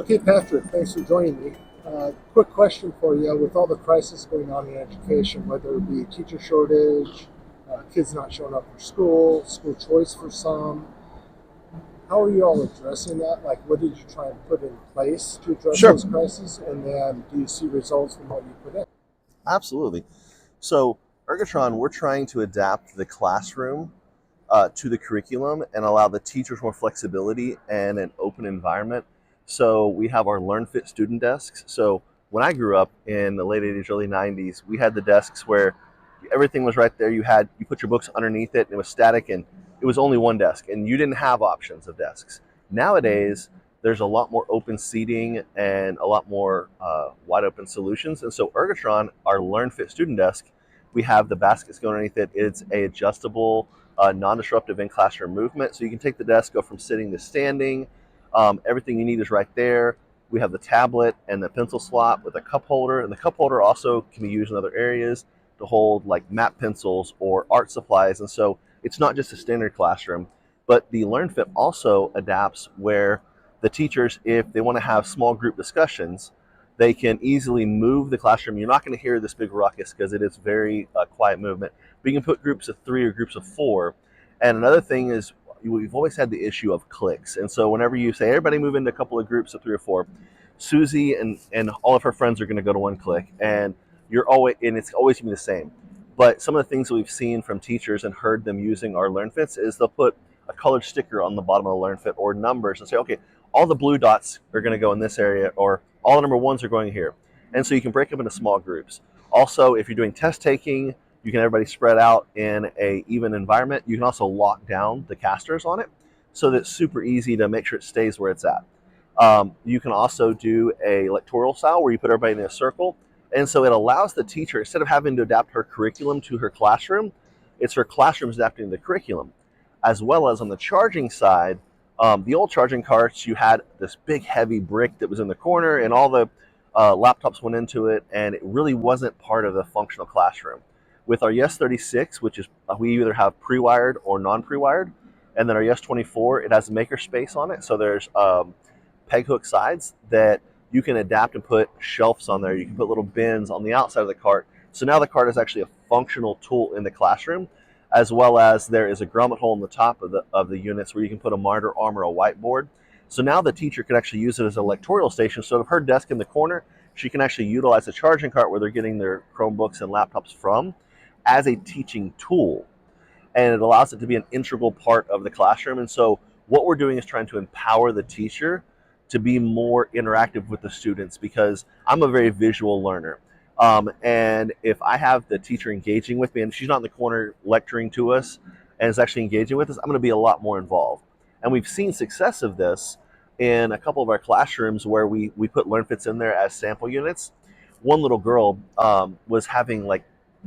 Okay, Patrick, thanks for joining me. Quick question for you. With all the crisis going on in education, whether it be teacher shortage, kids not showing up for school, school choice for some, how are you all addressing that? Like, what did you try and put in place to address Sure, those crises? And then do you see results from what you put in? absolutely. So, Ergotron, we're trying to adapt the classroom to the curriculum and allow the teachers more flexibility and an open environment. So, we have our Learn Fit student desks. So, when I grew up in the late 80s, early 90s, we had the desks where everything was right there. You put your books underneath it, and it was static, and it was only one desk, and you didn't have options of desks. Nowadays, there's a lot more open seating and a lot more wide open solutions. And so Ergotron, our Learn Fit student desk, we have the baskets going underneath it. It's a adjustable, non-disruptive in-classroom movement. So you can take the desk, go from sitting to standing. Everything you need is right there. We have the tablet and the pencil slot with a cup holder, and the cup holder also can be used in other areas to hold like map pencils or art supplies. And so it's not just a standard classroom, but the LearnFit also adapts where the teachers, if they want to have small group discussions, they can easily move the classroom. You're not going to hear this big ruckus because it is very quiet movement. But you can put groups of three or groups of four. And another thing is we've always had the issue of cliques. And so whenever you say everybody move into a couple of groups of three or four, Susie and all of her friends are going to go to one clique, and it's always going to be the same. But some of the things that we've seen from teachers and heard them using our LearnFits is they'll put a colored sticker on the bottom of the LearnFit or numbers and say, okay, all the blue dots are going to go in this area, or all the number ones are going here. And so you can break them into small groups. Also, if you're doing test taking, you can everybody spread out in a even environment. You can also lock down the casters on it so that it's super easy to make sure it stays where it's at. You can also do a lectorial style where you put everybody in a circle. And so it allows the teacher, instead of having to adapt her curriculum to her classroom, it's her classroom adapting the curriculum. As well as on the charging side, the old charging carts, you had this big heavy brick that was in the corner, and all the laptops went into it, and it really wasn't part of the functional classroom. With our Yes 36, which is we either have pre-wired or non-pre-wired, and then our Yes 24, it has a maker space on it, so there's peg hook sides that you can adapt and put shelves on there. You can put little bins on the outside of the cart. So now the cart is actually a functional tool in the classroom, as well as there is a grommet hole in the top of the units where you can put a monitor arm or a whiteboard. So now the teacher can actually use it as a lectorial station. So of her desk in the corner, she can actually utilize the charging cart where they're getting their Chromebooks and laptops from as a teaching tool. And it allows it to be an integral part of the classroom. And so what we're doing is trying to empower the teacher to be more interactive with the students, because I'm a very visual learner. And if I have the teacher engaging with me and she's not in the corner lecturing to us and is actually engaging with us, I'm going to be a lot more involved. And we've seen success of this in a couple of our classrooms where we put LearnFits in there as sample units. One little girl was having like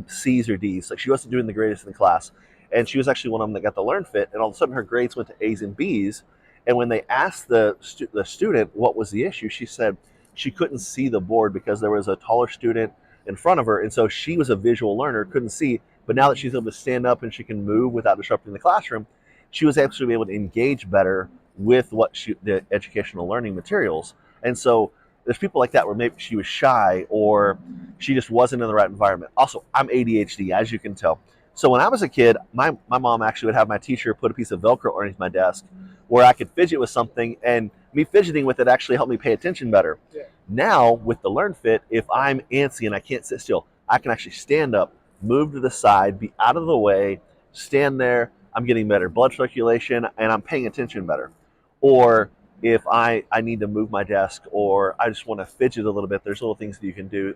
C's or D's, like she wasn't doing the greatest in the class, and she was actually one of them that got the LearnFit, and all of a sudden her grades went to A's and B's. And when they asked the student what was the issue, she said she couldn't see the board because there was a taller student in front of her, and so she was a visual learner, couldn't see. But now that she's able to stand up and she can move without disrupting the classroom, she was actually able to engage better with the educational learning materials. And so there's people like that where maybe she was shy or she just wasn't in the right environment. Also, I'm ADHD, as you can tell. So when I was a kid, my mom actually would have my teacher put a piece of Velcro underneath my desk where I could fidget with something, and me fidgeting with it actually helped me pay attention better. Yeah. Now, with the LearnFit, if I'm antsy and I can't sit still, I can actually stand up, move to the side, be out of the way, stand there. I'm getting better blood circulation and I'm paying attention better. Or if I need to move my desk or I just want to fidget a little bit, there's little things that you can do.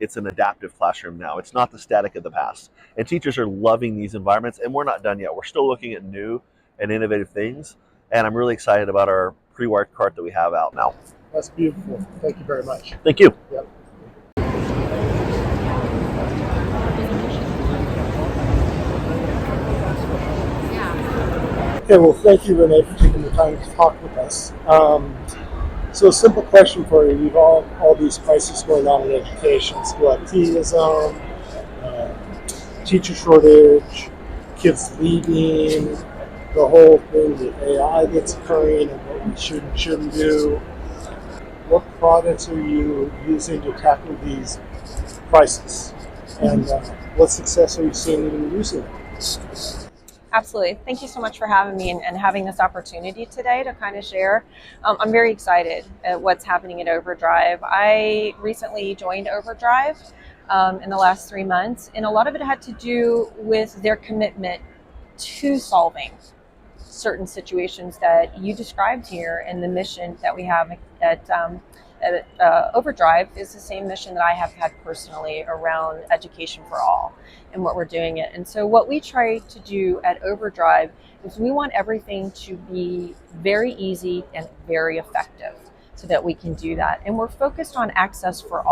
It's an adaptive classroom now. It's not the static of the past. And teachers are loving these environments, and we're not done yet. We're still looking at new and innovative things. And I'm really excited about our pre-wired cart that we have out now. That's beautiful. Thank you very much. Thank you. Yep. Okay, well, thank you, Renee, for taking the time to talk with us. So, a simple question for you. You've all these crises going on in education, school absenteeism, teacher shortage, kids leaving, the whole thing with AI that's occurring and what we should and shouldn't do. what products are you using to tackle these crises? And what success are you seeing in using it? Absolutely. Thank you so much for having me and having this opportunity today to kind of share. I'm very excited at what's happening at Overdrive. I recently joined Overdrive in the last 3 months, and a lot of it had to do with their commitment to solving certain situations that you described here, and the mission that we have at Overdrive is the same mission that I have had personally around education for all and what we're doing it. And so what we try to do at Overdrive is we want everything to be very easy and very effective so that we can do that. And we're focused on access for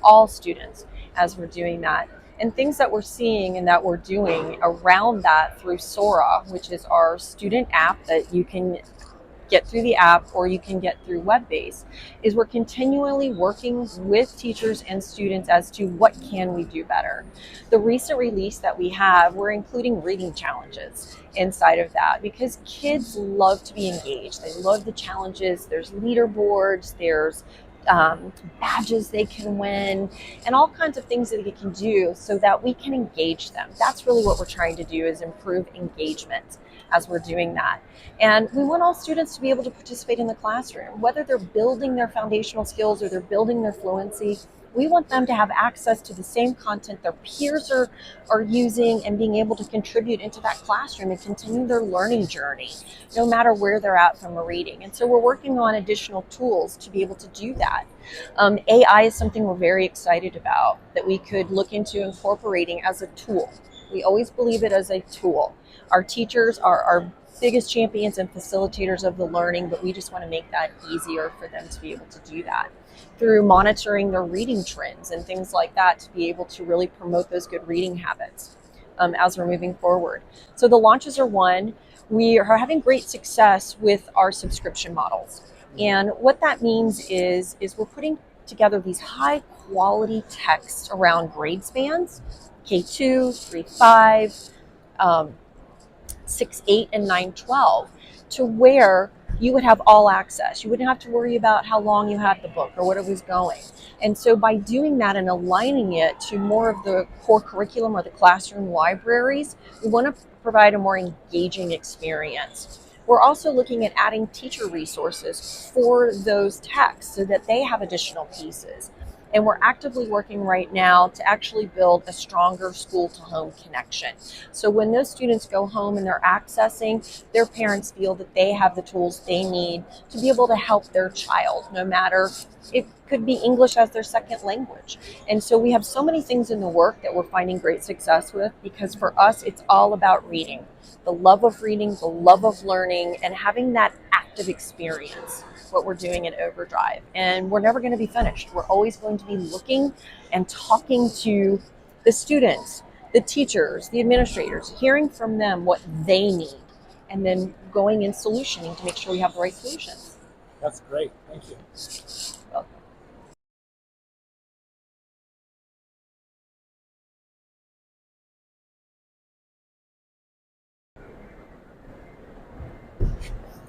all students as we're doing that. And things that we're seeing and that we're doing around that through Sora, which is our student app that you can get through the app or you can get through web-based, is we're continually working with teachers and students as to what can we do better. The recent release that we have, we're including reading challenges inside of that because kids love to be engaged. They love the challenges. There's leaderboards, there's badges they can win, and all kinds of things that they can do so that we can engage them. That's really what we're trying to do, is improve engagement as we're doing that. And we want all students to be able to participate in the classroom, whether they're building their foundational skills or they're building their fluency. We want them to have access to the same content their peers are using and being able to contribute into that classroom and continue their learning journey, no matter where they're at from a reading. And so we're working on additional tools to be able to do that. AI is something we're very excited about that we could look into incorporating as a tool. We always believe it as a tool. Our teachers are our biggest champions and facilitators of the learning, but we just want to make that easier for them to be able to do that through monitoring their reading trends and things like that, to be able to really promote those good reading habits as we're moving forward. So the launches are one. We are having great success with our subscription models. And what that means is we're putting together these high quality texts around grade spans, K2, 3, 5, 6, 8, and 9, 12, to where you would have all access. You wouldn't have to worry about how long you had the book or what it was going. And so by doing that and aligning it to more of the core curriculum or the classroom libraries, we want to provide a more engaging experience. We're also looking at adding teacher resources for those texts so that they have additional pieces. And we're actively working right now to actually build a stronger school to home connection. So when those students go home and they're accessing, their parents feel that they have the tools they need to be able to help their child, no matter, it could be English as their second language. And so we have so many things in the work that we're finding great success with, because for us, it's all about reading, the love of reading, the love of learning, and having that active experience, what we're doing at Overdrive. And we're never going to be finished. We're always going to be looking and talking to the students, the teachers, the administrators, hearing from them what they need, and then going in solutioning to make sure we have the right solutions. That's great. Thank you. Welcome.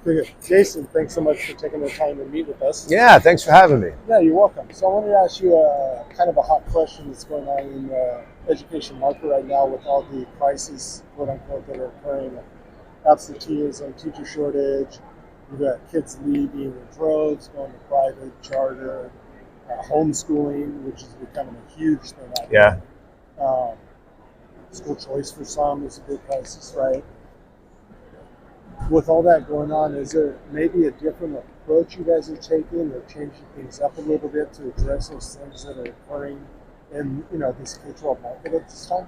Very good. Jason, thanks so much for taking the time to meet with us. Yeah, thanks for having me. Yeah, you're welcome. So I wanted to ask you a kind of a hot question that's going on in the education market right now with all the crises, quote unquote, that are occurring. Absenteeism, teacher shortage. You've got kids leaving in droves, going to private, charter, homeschooling, which is becoming a huge thing out Yeah. there. School choice for some is a big crisis, right? With all that going on, is there maybe a different approach you guys are taking or changing things up a little bit to address those things that are occurring in this K-12 market at this time?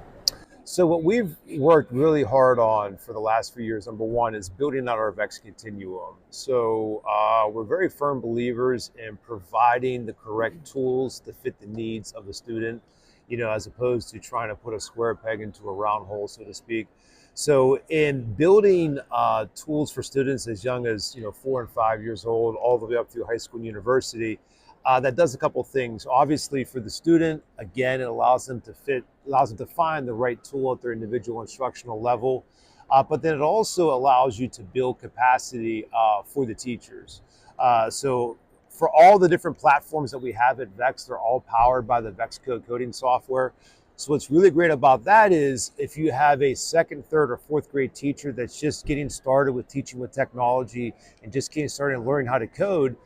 So what we've worked really hard on for the last few years, number one, is building out our VEX continuum. So we're very firm believers in providing the correct tools to fit the needs of the student, as opposed to trying to put a square peg into a round hole, so to speak. So in building tools for students as young as 4 and 5 years old, all the way up through high school and university, that does a couple things. Obviously, for the student, again, it allows them to find the right tool at their individual instructional level. But then it also allows you to build capacity for the teachers. So for all the different platforms that we have at VEX, they're all powered by the VEX Code coding software. So what's really great about that is if you have a second, third, or fourth grade teacher that's just getting started with teaching with technology and just getting started and learning how to code,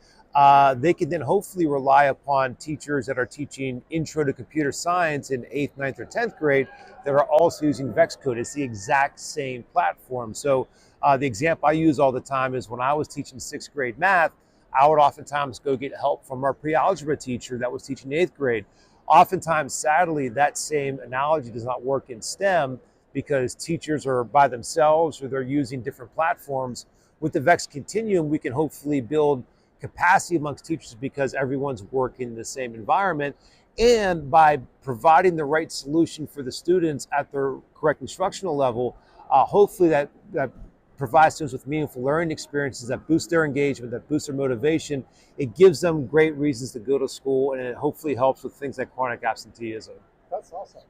they can then hopefully rely upon teachers that are teaching intro to computer science in 8th, 9th, or 10th grade that are also using VEX Code. It's the exact same platform. So the example I use all the time is when I was teaching 6th grade math, I would oftentimes go get help from our pre-algebra teacher that was teaching 8th grade. Oftentimes, sadly, that same analogy does not work in STEM because teachers are by themselves or they're using different platforms. With the VEX Continuum, we can hopefully build capacity amongst teachers because everyone's working in the same environment. And by providing the right solution for the students at their correct instructional level, hopefully that provides students with meaningful learning experiences that boost their engagement, that boost their motivation. It gives them great reasons to go to school, and it hopefully helps with things like chronic absenteeism. That's awesome.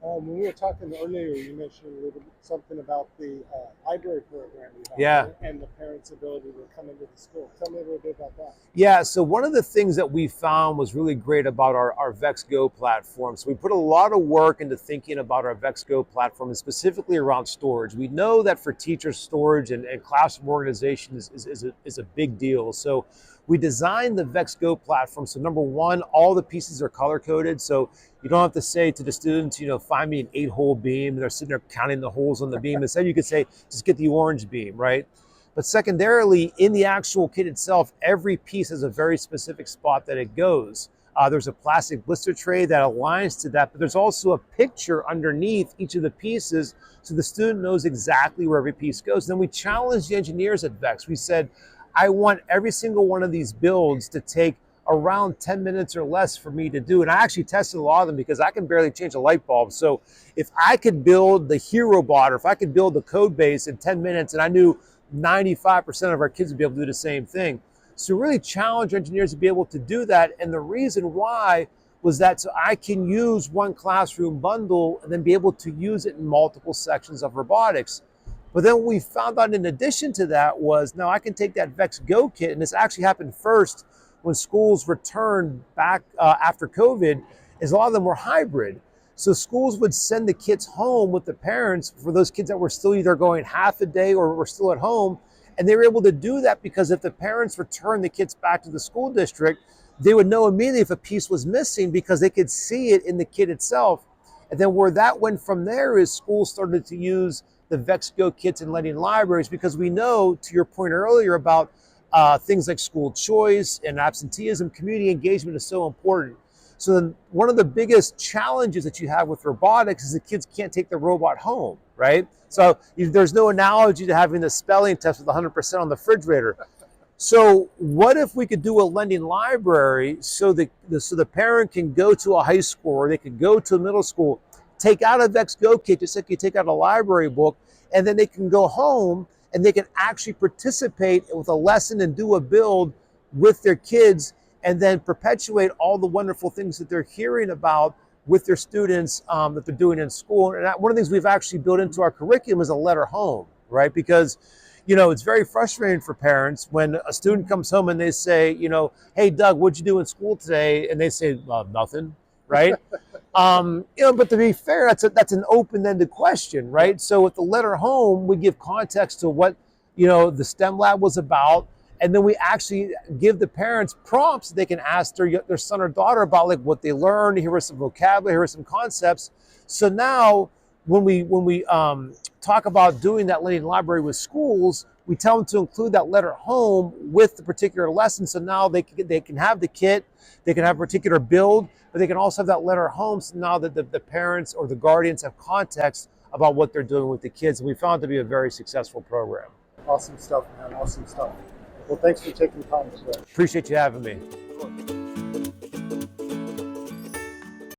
When we were talking earlier, you mentioned a little bit something about the library program you have and the parents' ability to come into the school. Tell me a little bit about that. Yeah, so one of the things that we found was really great about our VEX Go platform. So we put a lot of work into thinking about our VEX Go platform and specifically around storage. We know that for teachers, storage and classroom organization is a big deal. So we designed the VEX Go platform. So number one, all the pieces are color coded. So you don't have to say to the students, find me an 8-hole beam. They're sitting there counting the holes on the beam. Instead, you could say, just get the orange beam, right? But secondarily, in the actual kit itself, every piece has a very specific spot that it goes. There's a plastic blister tray that aligns to that, but there's also a picture underneath each of the pieces so the student knows exactly where every piece goes. And then we challenged the engineers at VEX. We said, I want every single one of these builds to take around 10 minutes or less for me to do. And I actually tested a lot of them because I can barely change a light bulb. So if I could build the hero bot or if I could build the code base in 10 minutes and I knew 95% of our kids would be able to do the same thing. So really challenge engineers to be able to do that. And the reason why was that so I can use one classroom bundle and then be able to use it in multiple sections of robotics. But then what we found out in addition to that was now I can take that VEX Go kit, and this actually happened first when schools returned back after COVID, is a lot of them were hybrid. So schools would send the kids home with the parents for those kids that were still either going half a day or were still at home. And they were able to do that because if the parents returned the kids back to the school district, they would know immediately if a piece was missing because they could see it in the kit itself. And then where that went from there is schools started to use the VEX Go kits in lending libraries because we know, to your point earlier about things like school choice and absenteeism, community engagement is so important. So then one of the biggest challenges that you have with robotics is the kids can't take the robot home, right? So there's no analogy to having the spelling test with 100% on the refrigerator. So what if we could do a lending library so the parent can go to a high school or they could go to a middle school, take out a VEX Go kit, just like you take out a library book, and then they can go home and they can actually participate with a lesson and do a build with their kids and then perpetuate all the wonderful things that they're hearing about with their students that they're doing in school. And one of the things we've actually built into our curriculum is a letter home, right? Because, it's very frustrating for parents when a student comes home and they say, hey, Doug, what'd you do in school today? And they say, nothing, right? But to be fair, that's an open-ended question, right? So with the letter home, we give context to what, the STEM lab was about. And then we actually give the parents prompts they can ask their son or daughter about like what they learned. Here are some vocabulary, here are some concepts. So now when we talk about doing that lending library with schools, we tell them to include that letter home with the particular lesson. So now they can have the kit, they can have a particular build, but they can also have that letter home. So now that the parents or the guardians have context about what they're doing with the kids. And we found it to be a very successful program. Awesome stuff, man. Awesome stuff. Well, thanks for taking the time today. Appreciate you having me.